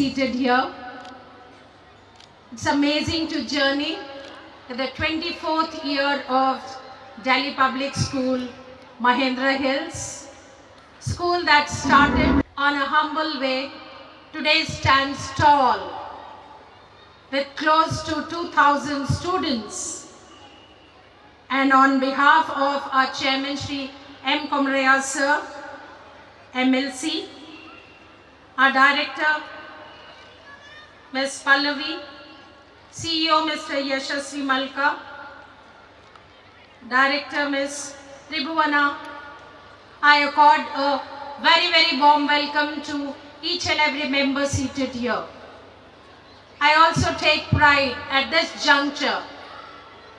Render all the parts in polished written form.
seated here. It's amazing to journey to the 24th year of Delhi Public School, Mahendra Hills. School that started on a humble way, today stands tall with close to 2,000 students. And on behalf of our Chairman Shri M. Komaraiah Sir, MLC, our Director Ms. Pallavi, CEO Mr. MLC Malka, Director Ms. Tribhuvana, I accord a very, very warm welcome to each and every member seated here. I also take pride at this juncture,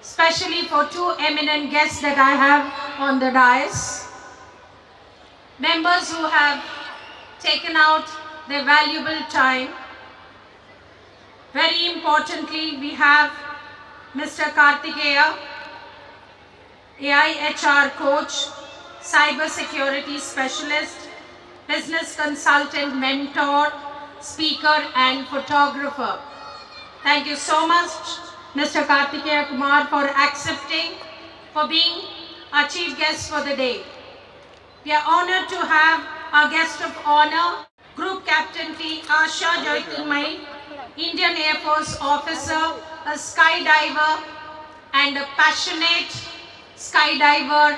especially for two eminent guests that I have on the dais, members who have taken out their valuable time. Very importantly, we have Mr. Kartikeya, AI HR coach, cyber security specialist, business consultant, mentor, speaker and photographer. Thank you so much, Mr. Kartikeya Kumar, for accepting, for being our chief guest for the day. We are honored to have our guest of honor, Group Captain T. Asha Jyotirmay, Indian Air Force officer, a skydiver and a passionate skydiver,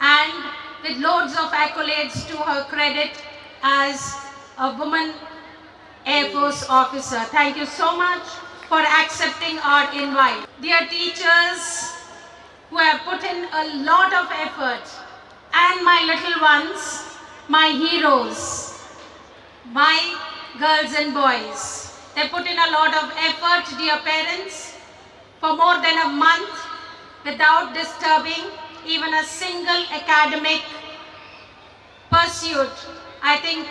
and with loads of accolades to her credit as a woman Air Force officer. Thank you so much for accepting our invite. Dear teachers who have put in a lot of effort, and my little ones, my heroes, my girls and boys. They put in a lot of effort, dear parents, for more than a month without disturbing even a single academic pursuit. I think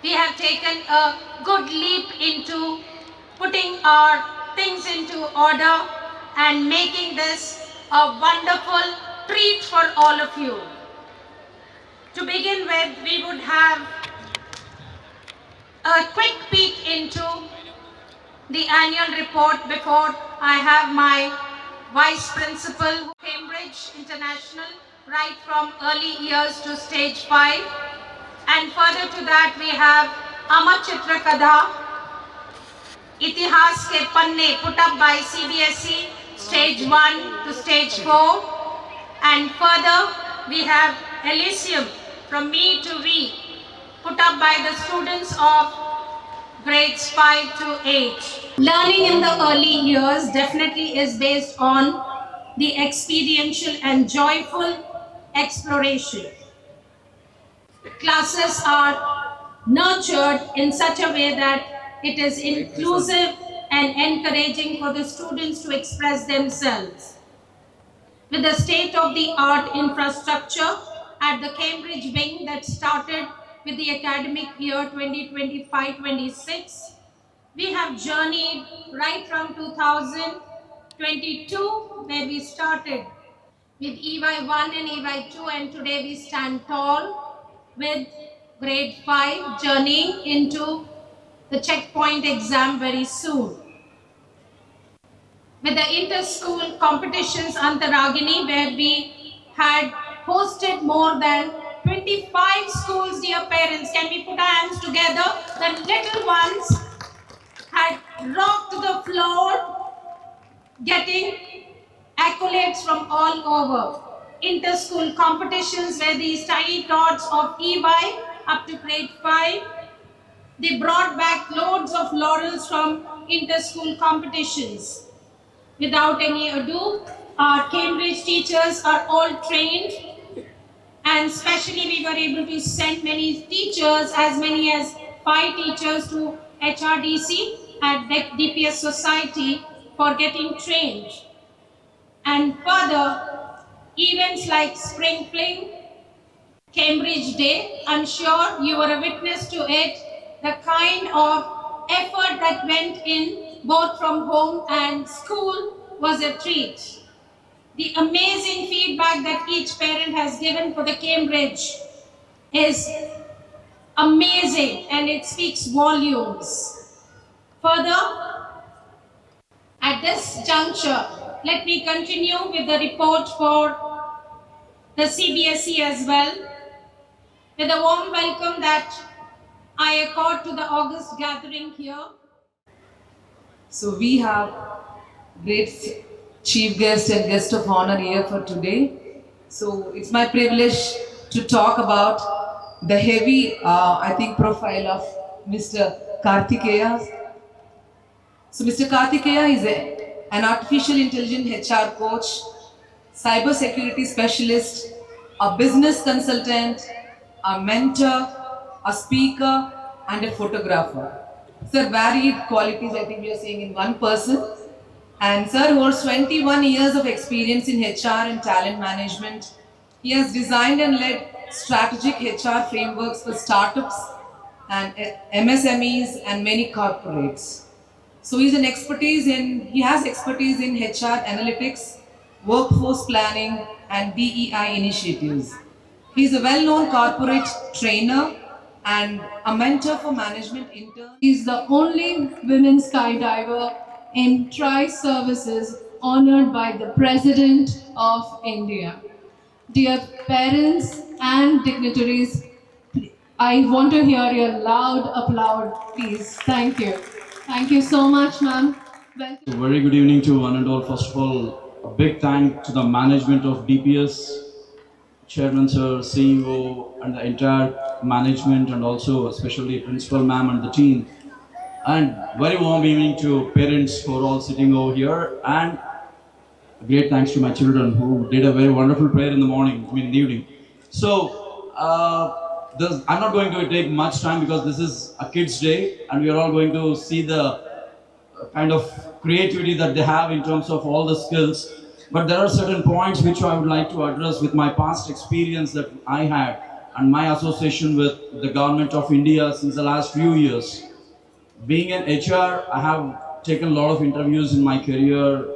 we have taken a good leap into putting our things into order and making this a wonderful treat for all of you. To begin with, we would have a quick peek into the annual report before I have my Vice Principal, Cambridge International, right from early years to stage 5. And further to that, we have Amar Chitra Kadha, Itihas ke Panne, put up by CBSE, stage 1 to stage 4. And further, we have Elysium, from me to we, put up by the students of grades 5 to 8. Learning in the early years definitely is based on the experiential and joyful exploration. Classes are nurtured in such a way that it is inclusive and encouraging for the students to express themselves. With the state-of-the-art infrastructure at the Cambridge wing that started with the academic year 2025-26, we have journeyed right from 2022, where we started with EY1 and EY2, and today we stand tall with grade 5, journeying into the checkpoint exam very soon. With the inter-school competitions Antaragini, where we had hosted more than 25 schools, dear parents, can we put our hands together? The little ones had rocked the floor, getting accolades from all over. Inter-school competitions where these tiny tots of EY up to grade 5, they brought back loads of laurels from inter-school competitions. Without any ado, our Cambridge teachers are all trained, and especially we were able to send many teachers, as many as 5 teachers to HRDC at DPS Society for getting trained. And further, events like Spring Fling, Cambridge Day, I'm sure you were a witness to it, the kind of effort that went in both from home and school was a treat. The amazing feedback that each parent has given for the Cambridge is amazing, and it speaks volumes. Further, at this juncture, let me continue with the report for the CBSE as well, with a warm welcome that I accord to the August gathering here. So we have great chief guest and guest of honor here for today. So it's my privilege to talk about the heavy, I think, profile of Mr. Karthikeya. So Mr. Karthikeya is an artificial intelligence HR coach, cybersecurity specialist, a business consultant, a mentor, a speaker, and a photographer. Sir, varied qualities, I think we are saying in one person. And Sir holds 21 years of experience in HR and talent management. He has designed and led strategic HR frameworks for startups and MSMEs and many corporates. So he has expertise in HR analytics, workforce planning, and DEI initiatives. He is a well-known corporate trainer and a mentor for management interns. He is the only women skydiver in tri-services honored by the President of India. Dear parents and dignitaries, I want to hear your loud applaud, please. Thank you. Thank you so much, ma'am. So very good evening to one and all. First of all, a big thank to the management of DPS, Chairman Sir, CEO, and the entire management, and also especially Principal Ma'am and the team. And very warm evening to parents who are all sitting over here. And great thanks to my children who did a very wonderful prayer in the morning, in the evening. So, I'm not going to take much time because this is a kids' day, and we are all going to see the kind of creativity that they have in terms of all the skills. But there are certain points which I would like to address with my past experience that I had and my association with the government of India since the last few years. Being an HR, I have taken a lot of interviews in my career.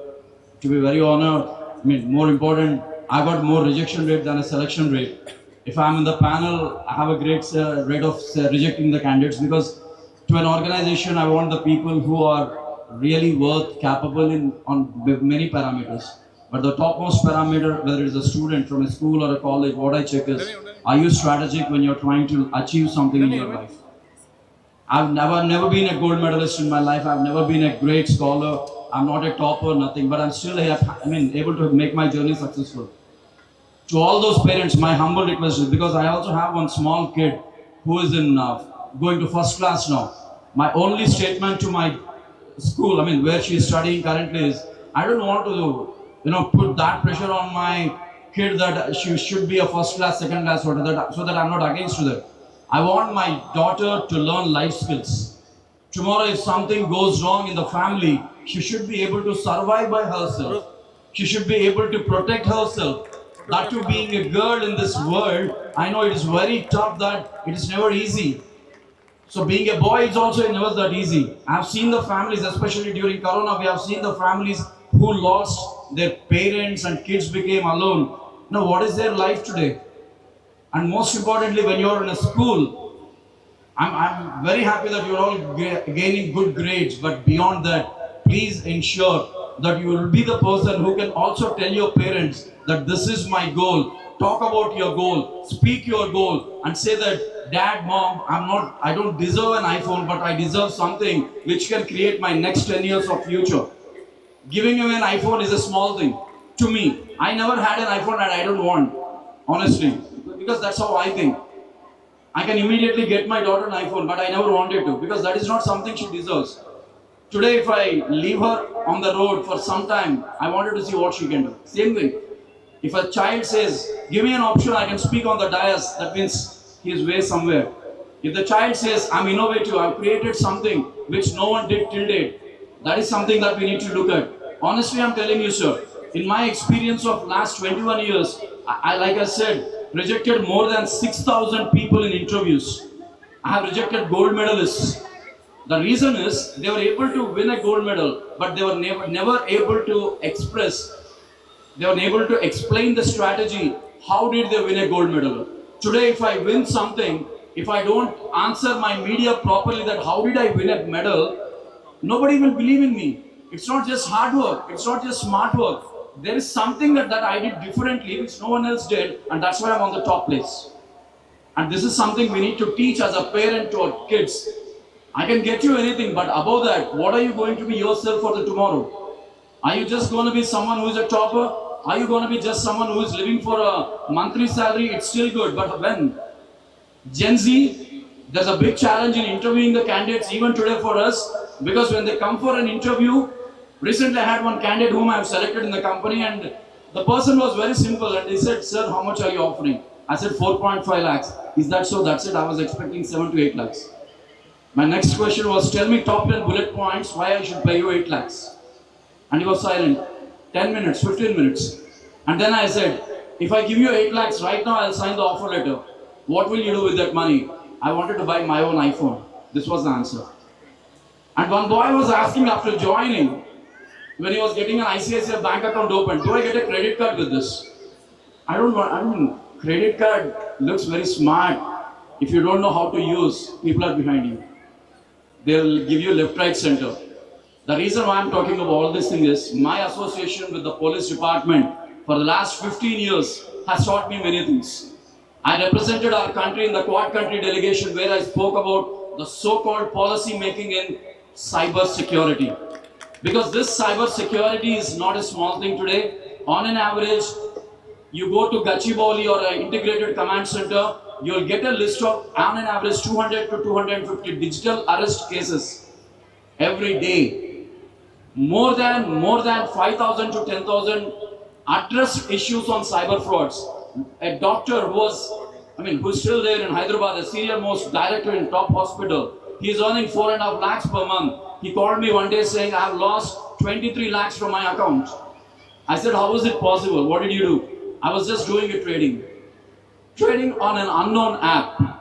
To be very honored, I mean, more important, I got more rejection rate than a selection rate. If I'm in the panel, I have a great rate of rejecting the candidates, because to an organization, I want the people who are really worth, capable on many parameters. But the topmost parameter, whether it's a student from a school or a college, what I check is, are you strategic when you're trying to achieve something in your life? I've never been a gold medalist in my life. I've never been a great scholar. I'm not a topper, nothing. But I'm still, able to make my journey successful. To all those parents, my humble request is, because I also have one small kid who is in going to first class now. My only statement to my school, where she is studying currently, is I don't want to, put that pressure on my kid that she should be a first class, second class, so that I'm not against that. I want my daughter to learn life skills. Tomorrow, if something goes wrong in the family, she should be able to survive by herself. She should be able to protect herself. That too, being a girl in this world, I know it is very tough, that it is never easy. So being a boy is also never that easy. I have seen the families, especially during Corona, we have seen the families who lost their parents and kids became alone. Now, what is their life today? And most importantly, when you're in a school, I'm very happy that you're all gaining good grades, but beyond that, please ensure that you will be the person who can also tell your parents that this is my goal. Talk about your goal, speak your goal, and say that, Dad, Mom, I don't deserve an iPhone, but I deserve something which can create my next 10 years of future. Giving him an iPhone is a small thing to me. I never had an iPhone and I don't want, honestly, because that's how I think. I can immediately get my daughter an iPhone, but I never wanted to, because that is not something she deserves. Today, if I leave her on the road for some time, I wanted to see what she can do. Same thing. If a child says, give me an option, I can speak on the dais, that means he is way somewhere. If the child says, I'm innovative, I've created something which no one did till date, that is something that we need to look at. Honestly, I'm telling you, sir, in my experience of last 21 years, like I said, rejected more than 6,000 people in interviews. I have rejected gold medalists. The reason is they were able to win a gold medal, but they were never able to express. They were able to explain the strategy. How did they win a gold medal? Today, if I win something, if I don't answer my media properly that how did I win a medal, nobody will believe in me. It's not just hard work, it's not just smart work. There is something that I did differently which no one else did, and that's why I'm on the top place. And this is something we need to teach as a parent to our kids. I can get you anything, but above that, what are you going to be yourself for the tomorrow? Are you just going to be someone who is a topper? Are you going to be just someone who is living for a monthly salary? It's still good, but when Gen Z, there's a big challenge in interviewing the candidates even today for us, because when they come for an interview, recently I had one candidate whom I have selected in the company, and the person was very simple and he said, "Sir, how much are you offering?" I said 4.5 lakhs. Is that so? That's it. I was expecting 7 to 8 lakhs. My next question was, tell me top 10 bullet points why I should pay you 8 lakhs. And he was silent. 10 minutes, 15 minutes. And then I said, if I give you 8 lakhs right now, I'll sign the offer letter. What will you do with that money? I wanted to buy my own iPhone. This was the answer. And one boy was asking after joining, when he was getting an ICICI bank account open, do I get a credit card with this? I mean, credit card looks very smart. If you don't know how to use, people are behind you. They'll give you left, right, center. The reason why I'm talking about all this thing is my association with the police department for the last 15 years has taught me many things. I represented our country in the Quad country delegation where I spoke about the so-called policy making in cyber security. Because this cyber security is not a small thing today. On an average, you go to Gachibowli or an integrated command center, you'll get a list of on an average 200 to 250 digital arrest cases every day. More than 5,000 to 10,000 address issues on cyber frauds. A doctor who's still there in Hyderabad, a senior most director in top hospital, he's earning 4.5 lakhs per month. He called me one day saying, I have lost 23 lakhs from my account. I said, how is it possible? What did you do? I was just doing a trading. Trading on an unknown app.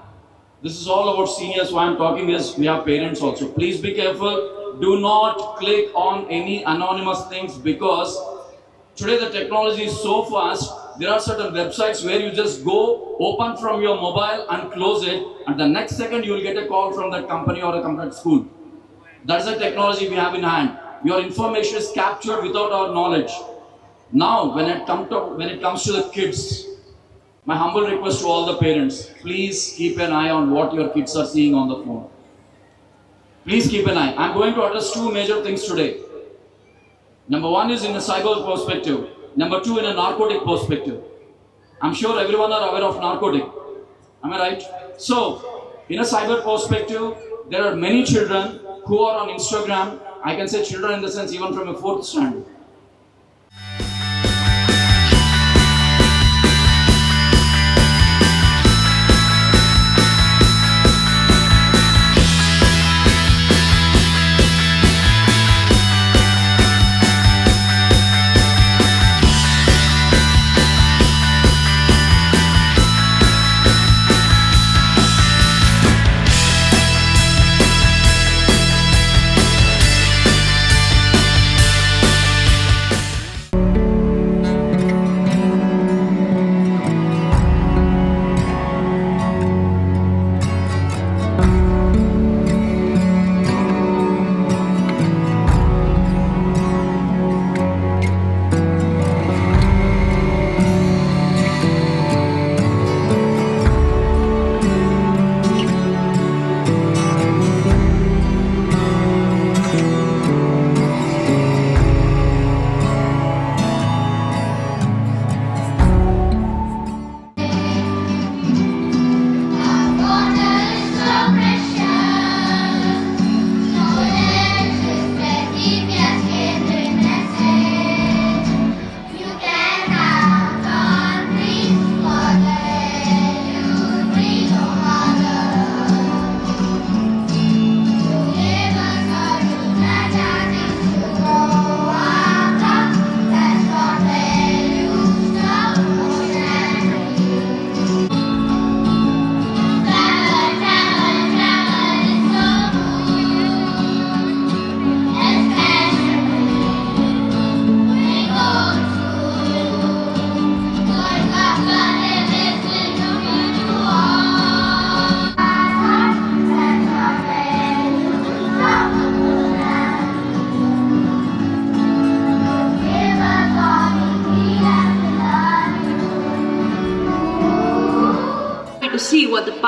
This is all about seniors. Why I'm talking is we have parents also. Please be careful. Do not click on any anonymous things, because today the technology is so fast. There are certain websites where you just go, open from your mobile and close it, and the next second you will get a call from that company or a complete school. That's the technology we have in hand. Your information is captured without our knowledge. Now, when it comes to the kids, my humble request to all the parents, please keep an eye on what your kids are seeing on the phone. Please keep an eye. I'm going to address two major things today. Number one is in a cyber perspective. Number two in a narcotic perspective. I'm sure everyone are aware of narcotic. Am I right? So, in a cyber perspective, there are many children who are on Instagram. I can say children in the sense even from a 4th standard.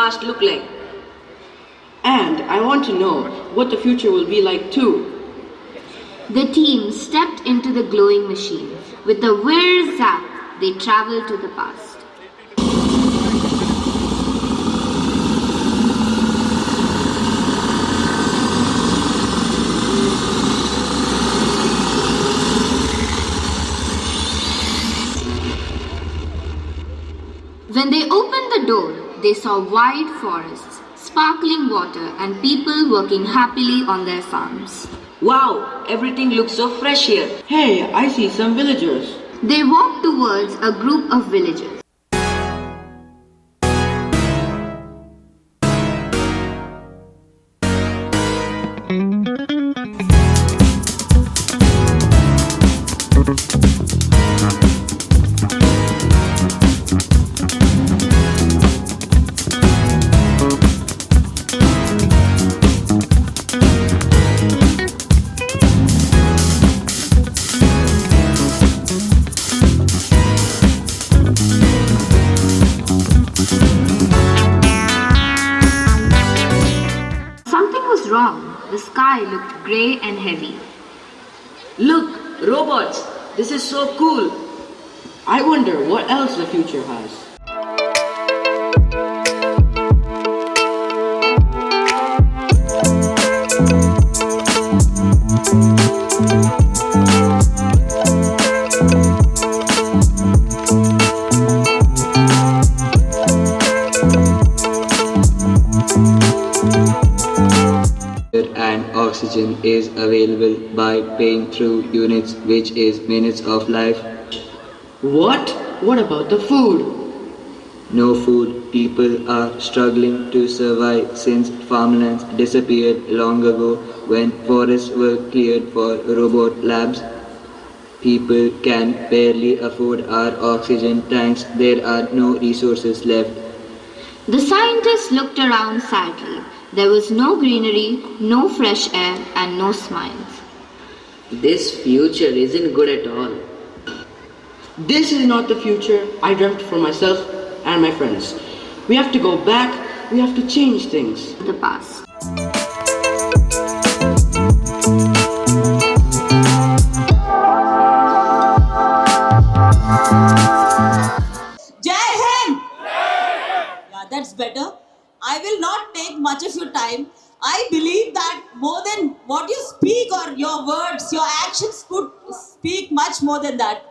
past look like? And I want to know what the future will be like too. The team stepped into the glowing machine. With a whir zap, they traveled to the past. When they opened the door, they saw wide forests, sparkling water, and people working happily on their farms. Wow, everything looks so fresh here. Hey, I see some villagers. They walked towards a group of villagers. Something was wrong. The sky looked grey and heavy. Look, robots. This is so cool. I wonder what else the future has. And oxygen is available by paying through units, which is minutes of life. What? What about the food? No food. People are struggling to survive since farmlands disappeared long ago when forests were cleared for robot labs. People can barely afford our oxygen tanks. There are no resources left. The scientists looked around sadly. There was no greenery, no fresh air, and no smiles. This future isn't good at all. This is not the future I dreamt for myself and my friends. We have to go back. We have to change things. The past. Jai Hind! Yeah, that's better. I will not take much of your time. I believe that more than what you speak or your words, your actions could speak much more than that.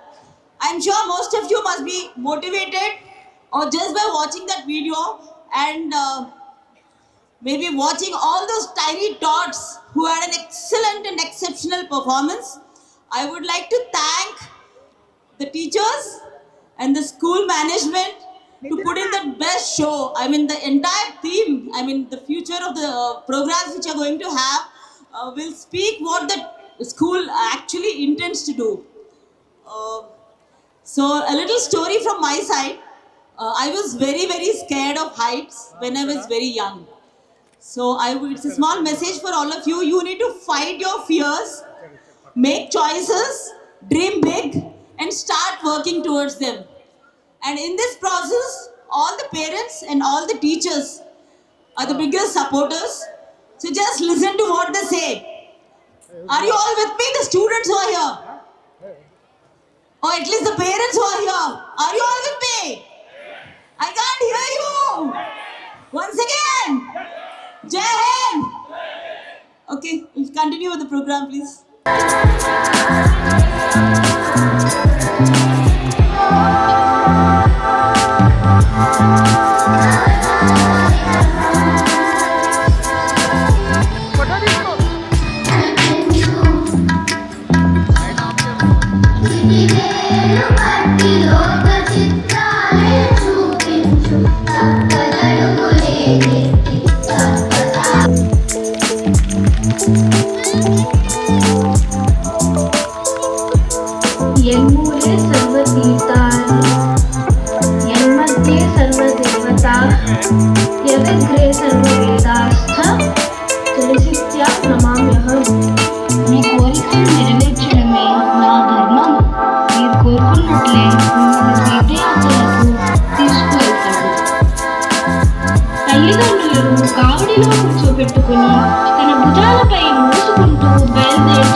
I'm sure most of you must be motivated or just by watching that video and maybe watching all those tiny tots who had an excellent and exceptional performance. I would like to thank the teachers and the school management to put in the best show. I mean, the entire theme, I mean, the future of the programs which are going to have will speak what the school actually intends to do. So, a little story from my side. I was very, very scared of heights when I was very young. So, it's a small message for all of you. You need to fight your fears, make choices, dream big, and start working towards them. And in this process, all the parents and all the teachers are the biggest supporters. So just listen to what they say. Are you all with me, the students who are here? Or at least the parents who are here. Are you all with me? I can't hear you. Once again. Jai Hind. Okay, we'll continue with the program, please. यन्मूले सर्वतीर्थानि यन्मध्ये सर्वदेवताः यदग्रे सर्ववेदास्थ तुलसीत्यां नमाम्यहम् మీ కోరికలు నెరవేర్చడమే నా ధర్మం. మీరు కోరుకున్నట్లే మిమ్మల్ని తీర్థయాత్రలకు తీసుకువెళ్తాడు. తల్లి the